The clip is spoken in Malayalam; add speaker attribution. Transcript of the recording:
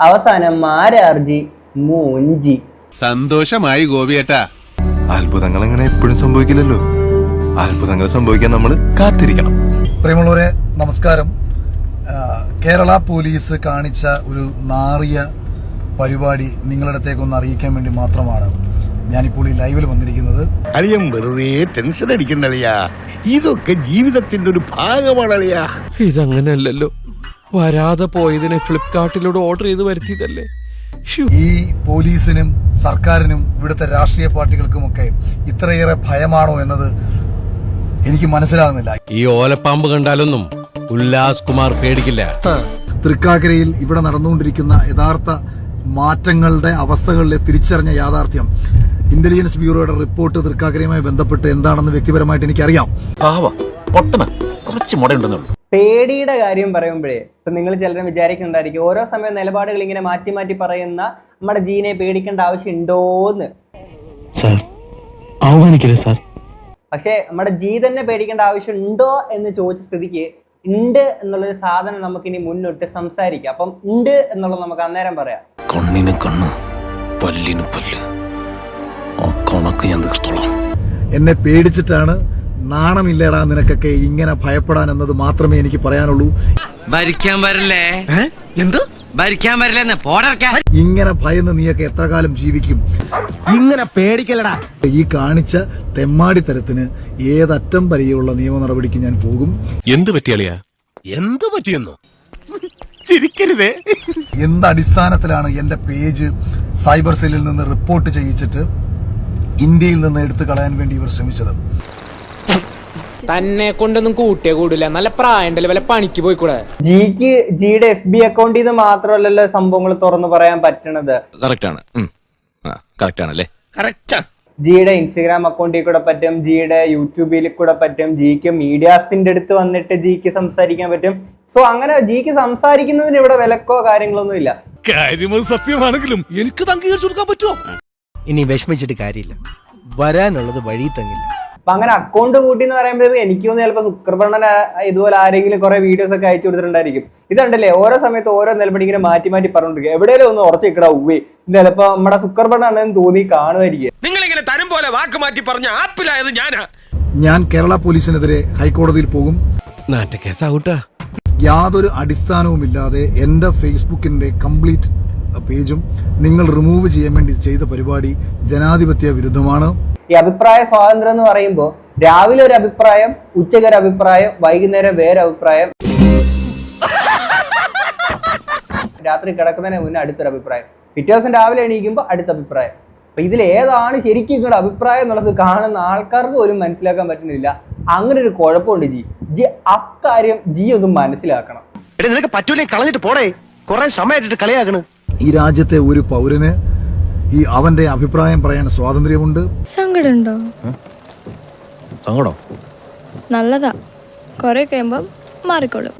Speaker 1: അവസാനം മാരാർജി മൂഞ്ചി.
Speaker 2: സന്തോഷമായി ഗോപിയേട്ടാ.
Speaker 3: അത്ഭുതങ്ങൾ അങ്ങനെ എപ്പോഴും സംഭവിക്കില്ലല്ലോ. അത്ഭുതങ്ങൾ സംഭവിക്കാൻ നമ്മൾ കാത്തിരിക്കണം.
Speaker 4: പ്രിയമുള്ളവരെ നമസ്കാരം. കേരള പോലീസ് കാണിച്ച ഒരു നാറിയ പരിപാടി നിങ്ങളുടെ അടുത്തേക്കൊന്ന് അറിയിക്കാൻ വേണ്ടി മാത്രമാണ് ഞാനിപ്പോൾ ഈ ലൈവിൽ വന്നിരിക്കുന്നത്.
Speaker 5: അളിയൻ വെറുതെ ടെൻഷൻ അടിക്കണ്ടളിയാ, ഇതൊക്കെ ജീവിതത്തിന്റെ ഒരു ഭാഗമാണ് അളിയാ.
Speaker 6: ഇതങ്ങനെയല്ലല്ലോ, വരാതെ പോയതിനെ ഫ്ലിപ്കാർട്ടിലൂടെ ഓർഡർ ചെയ്ത് വരുത്തിയതല്ലേ.
Speaker 4: ഈ പോലീസിനും സർക്കാരിനും ഇവിടുത്തെ രാഷ്ട്രീയ പാർട്ടികൾക്കുമൊക്കെ ഇത്രയേറെ ഭയമാണോ എന്നത് എനിക്ക് മനസ്സിലാകുന്നില്ല.
Speaker 6: ഈ ഓലപ്പാമ്പ് കണ്ടാലൊന്നും ഉല്ലാസ് കുമാർ പേടിക്കില്ല.
Speaker 4: തൃക്കാക്കരയിൽ ഇവിടെ നടന്നുകൊണ്ടിരിക്കുന്ന യഥാർത്ഥ മാറ്റങ്ങളുടെ അവസ്ഥകളിലെ തിരിച്ചറിഞ്ഞ യാഥാർത്ഥ്യം ഇന്റലിജൻസ് ബ്യൂറോയുടെ റിപ്പോർട്ട് തൃക്കാക്കരയുമായി ബന്ധപ്പെട്ട് എന്താണെന്ന് വ്യക്തിപരമായിട്ട് എനിക്കറിയാം.
Speaker 1: പേടിയുടെ കാര്യം പറയുമ്പോഴേ ഇപ്പൊ നിങ്ങൾ ചിലരും വിചാരിക്കുന്നുണ്ടായിരിക്കും ഓരോ സമയം നിലപാടുകൾ ഇങ്ങനെ മാറ്റി മാറ്റി പറയുന്ന നമ്മുടെ ജീനെ പേടിക്കേണ്ട ആവശ്യം ഉണ്ടോന്ന്. പക്ഷെ നമ്മുടെ ജി തന്നെ പേടിക്കേണ്ട ആവശ്യം ഉണ്ടോ എന്ന് ചോദിച്ച സ്ഥിതിക്ക് ഉണ്ട് എന്നുള്ളൊരു സാധനം നമുക്കിനി മുന്നോട്ട് സംസാരിക്കാം. അപ്പം ഉണ്ട് എന്നുള്ളത് നമുക്ക് അന്നേരം പറയാം.
Speaker 7: കണ്ണിന് കണ്ണ്, പല്ലിന് പല്ല്, കണക്ക് ഞാൻ തീർത്തോളാം.
Speaker 4: എന്നെ പേടിച്ചിട്ടാണ് നാണമില്ലേടാ നിനക്കൊക്കെ ഇങ്ങനെ ഭയപ്പെടാൻ എന്നത് മാത്രമേ എനിക്ക് പറയാനുള്ളൂ.
Speaker 8: ഭരിക്കാൻ വരില്ലേ? എന്ത് ഭരിക്കാൻ വരില്ലെന്ന് പോടർക്ക.
Speaker 4: ഇങ്ങനെ ഭയന്ന് നീയൊക്കെ എത്ര കാലം ജീവിക്കും?
Speaker 8: ഇങ്ങനെ പേടിക്കലടാ.
Speaker 4: ഈ കാണിച്ച തെമ്മാടിത്തരത്തിന് ഏതറ്റം വരെയുള്ള നിയമ നടപടിക്ക് ഞാൻ പോകും.
Speaker 2: എന്ത് പറ്റിയാളിയാ?
Speaker 5: എന്തു പറ്റിയെന്നോ? ചിരിക്കരുതേ.
Speaker 4: എന്തടിസ്ഥാനത്തിലാണ് എന്റെ പേജ് സൈബർ സെല്ലിൽ നിന്ന് റിപ്പോർട്ട് ചെയ്യിച്ചിട്ട് ഇന്ത്യയിൽ നിന്ന് എടുത്തു കളയാൻ വേണ്ടി ഇവർ ശ്രമിച്ചത്?
Speaker 9: തന്നെ കൊണ്ടൊന്നും കൂട്ടിയേ കൂടില്ല. നല്ല പ്രായണ്ടല്ലേ, വല്ല പണിക്ക് പോയിക്കൂടെ?
Speaker 1: ജിക്ക് ജിയുടെ FB അക്കൗണ്ടിൽ നിന്ന് മാത്രമല്ലല്ലോ സംഭവങ്ങൾ തുറന്നു പറയാൻ പറ്റണത്. ജിയുടെ ഇൻസ്റ്റഗ്രാം അക്കൗണ്ടിൽ കൂടെ പറ്റും, ജിയുടെ യൂട്യൂബിൽ കൂടെ പറ്റും, ജിക്ക് മീഡിയാസിന്റെ അടുത്ത് വന്നിട്ട് ജിക്ക് സംസാരിക്കാൻ പറ്റും. സോ അങ്ങനെ ജിക്ക് സംസാരിക്കുന്നതിന് ഇവിടെ വിലക്കോ കാര്യങ്ങളൊന്നും ഇല്ല.
Speaker 5: കാര്യം സത്യമാണെങ്കിലും എനിക്ക് അംഗീകരിച്ചു കൊടുക്കാൻ പറ്റുമോ?
Speaker 8: ഇനി വിഷമിച്ചിട്ട് കാര്യമില്ല, വരാനുള്ളത് വഴി തങ്ങില്ല.
Speaker 1: അപ്പൊ അങ്ങനെ അക്കൗണ്ട് കൂട്ടി എന്ന് പറയുമ്പോൾ എനിക്ക് തോന്നുന്നു ചിലപ്പോൾ ശുക്രപർണൻ ഇതുപോലെ ആരെങ്കിലും കുറെ വീഡിയോസ് ഒക്കെ അയച്ചു കൊടുത്തിട്ടുണ്ടായിരിക്കും. ഇതുണ്ടല്ലേ ഓരോ സമയത്ത് ഓരോ നിലപടി ഇങ്ങനെ മാറ്റി മാറ്റി പറഞ്ഞോണ്ടിരിക്കും. എവിടെയെങ്കിലും ഒന്ന് ഉറച്ചു നിൽക്കടാ ഉവ്വേ, ചിലപ്പോ നമ്മുടെ ശുക്രപർണൻ തോന്നി കാണുമായിരിക്കും.
Speaker 5: നിങ്ങളിങ്ങനെ തരം പോലെ വാക്ക് മാറ്റി പറഞ്ഞ ആപ്പിലായത്
Speaker 4: ഞാൻ കേരള പോലീസിനെതിരെ ഹൈക്കോടതിയിൽ പോകും.
Speaker 6: നാറ്റക്കേസാവൂട്ടാ.
Speaker 4: യാതൊരു അടിസ്ഥാനവുമില്ലാതെ എന്റെ ഫേസ്ബുക്കിന്റെ കംപ്ലീറ്റ് പേജും നിങ്ങൾ റിമൂവ് ചെയ്യാൻ വേണ്ടി ചെയ്ത പരിപാടി ജനാധിപത്യ വിരുദ്ധമാണ്.
Speaker 1: ഈ അഭിപ്രായ സ്വാതന്ത്ര്യം എന്ന് പറയുമ്പോൾ രാവിലെ ഒരു അഭിപ്രായം, ഉച്ചയ്ക്ക് ഒരു അഭിപ്രായം, വൈകുന്നേരം വേറെ അഭിപ്രായം, രാത്രി കിടക്കുന്നതിന് മുന്നേ അടുത്തൊരു അഭിപ്രായം, പിറ്റേ ദിവസം രാവിലെ എണീക്കുമ്പോൾ അടുത്ത അഭിപ്രായം. അപ്പൊ ഇതിൽ ഏതാണ് ശരിക്കും നിങ്ങളുടെ അഭിപ്രായം എന്നുള്ളത് കാണുന്ന ആൾക്കാർക്ക് പോലും മനസ്സിലാക്കാൻ പറ്റുന്നില്ല. അങ്ങനെ ഒരു കുഴപ്പമുണ്ട് ജി അക്കാര്യം ജി ഒന്നും മനസ്സിലാക്കണം.
Speaker 8: നിനക്ക് പറ്റൂലേ, കളഞ്ഞിട്ട് പോടേ. കുറെ സമയമായിട്ട് കളിയാക്കണ്.
Speaker 4: ഈ രാജ്യത്തെ ഒരു പൗരന് അവന്റെ അഭിപ്രായം പറയാൻ സ്വാതന്ത്ര്യമുണ്ട്.
Speaker 10: സങ്കടമുണ്ടോ? നല്ലതാ, കുറെ കഴിയുമ്പം മാറിക്കോളും.